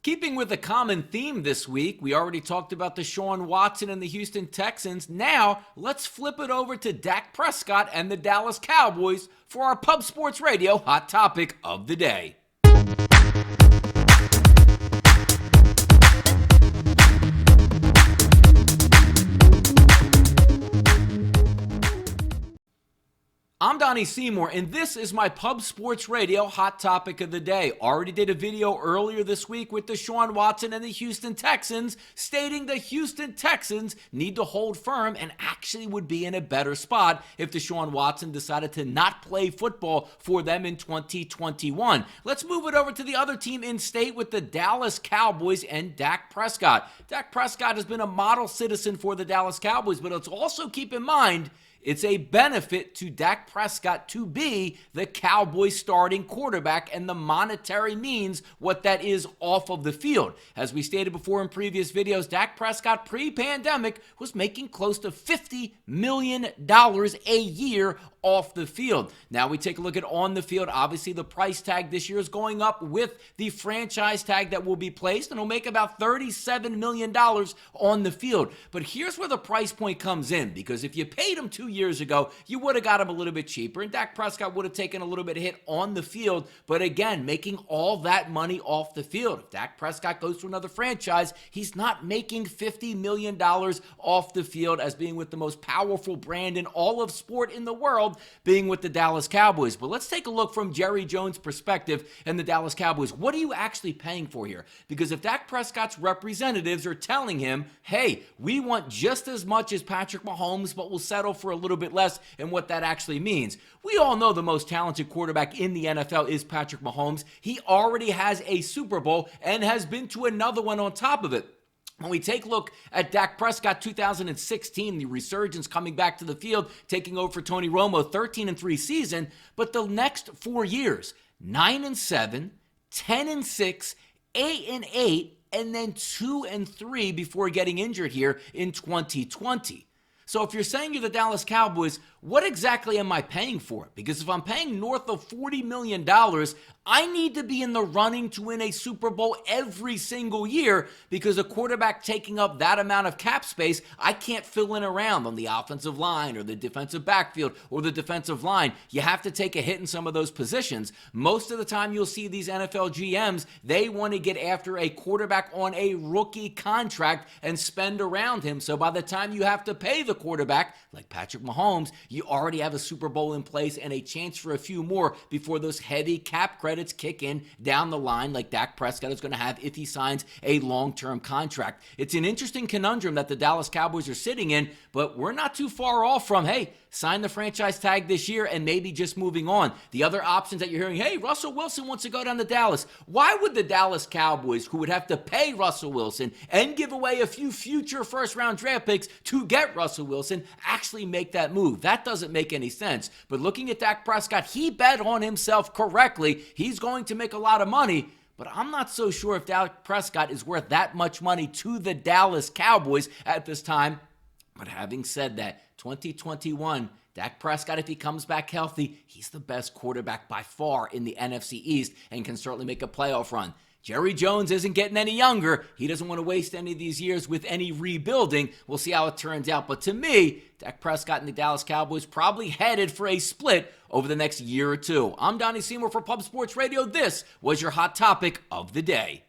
Keeping with a common theme this week, we already talked about Deshaun Watson and the Houston Texans. Now, let's flip it over to Dak Prescott and the Dallas Cowboys for our Pub Sports Radio hot topic of the day. I'm Donnie Seymour, and this is my Pub Sports Radio hot topic of the day. Already did a video earlier this week with Deshaun Watson and the Houston Texans, stating the Houston Texans need to hold firm and actually would be in a better spot if Deshaun Watson decided to not play football for them in 2021. Let's move it over to the other team in state with the Dallas Cowboys and Dak Prescott. Dak Prescott has been a model citizen for the Dallas Cowboys, but let's also keep in mind it's a benefit to Dak Prescott to be the Cowboys starting quarterback, and the monetary means what that is off of the field. As we stated before in previous videos, Dak Prescott pre-pandemic was making close to $50 million a year off the field. Now we take a look at on the field. Obviously, the price tag this year is going up with the franchise tag that will be placed, and it'll make about $37 million on the field. But here's where the price point comes in, because if you paid him 2 years ago, you would have got him a little bit cheaper, and Dak Prescott would have taken a little bit of hit on the field, but again, making all that money off the field. If Dak Prescott goes to another franchise, he's not making $50 million off the field as being with the most powerful brand in all of sport in the world, being with the Dallas Cowboys. But let's take a look from Jerry Jones' perspective and the Dallas Cowboys. What are you actually paying for here? Because if Dak Prescott's representatives are telling him, hey, we want just as much as Patrick Mahomes, but we'll settle for a little bit less, and what that actually means. We all know the most talented quarterback in the NFL is Patrick Mahomes. He already has a Super Bowl and has been to another one on top of it. When we take a look at Dak Prescott 2016, the resurgence coming back to the field, taking over for Tony Romo, 13-3 season, but the next 4 years, 9-7, 10-6, 8-8, and then 2-3 before getting injured here in 2020. So if you're saying you're the Dallas Cowboys, what exactly am I paying for it? Because if I'm paying north of $40 million, I need to be in the running to win a Super Bowl every single year, because a quarterback taking up that amount of cap space, I can't fill in around on the offensive line or the defensive backfield or the defensive line. You have to take a hit in some of those positions. Most of the time you'll see these NFL GMs, they want to get after a quarterback on a rookie contract and spend around him. So by the time you have to pay the quarterback, like Patrick Mahomes, you already have a Super Bowl in place and a chance for a few more before those heavy cap credits kick in down the line, like Dak Prescott is going to have if he signs a long-term contract. It's an interesting conundrum that the Dallas Cowboys are sitting in, but we're not too far off from, hey, sign the franchise tag this year and maybe just moving on. The other options that you're hearing, hey, Russell Wilson wants to go down to Dallas. Why would the Dallas Cowboys, who would have to pay Russell Wilson and give away a few future first-round draft picks to get Russell Wilson, actually make that move? That doesn't make any sense. But looking at Dak Prescott, he bet on himself correctly. He's going to make a lot of money, but I'm not so sure if Dak Prescott is worth that much money to the Dallas Cowboys at this time. But having said that, 2021, Dak Prescott, if he comes back healthy, he's the best quarterback by far in the NFC East and can certainly make a playoff run. Jerry Jones isn't getting any younger. He doesn't want to waste any of these years with any rebuilding. We'll see how it turns out. But to me, Dak Prescott and the Dallas Cowboys probably headed for a split over the next year or two. I'm Donnie Seymour for Pub Sports Radio. This was your hot topic of the day.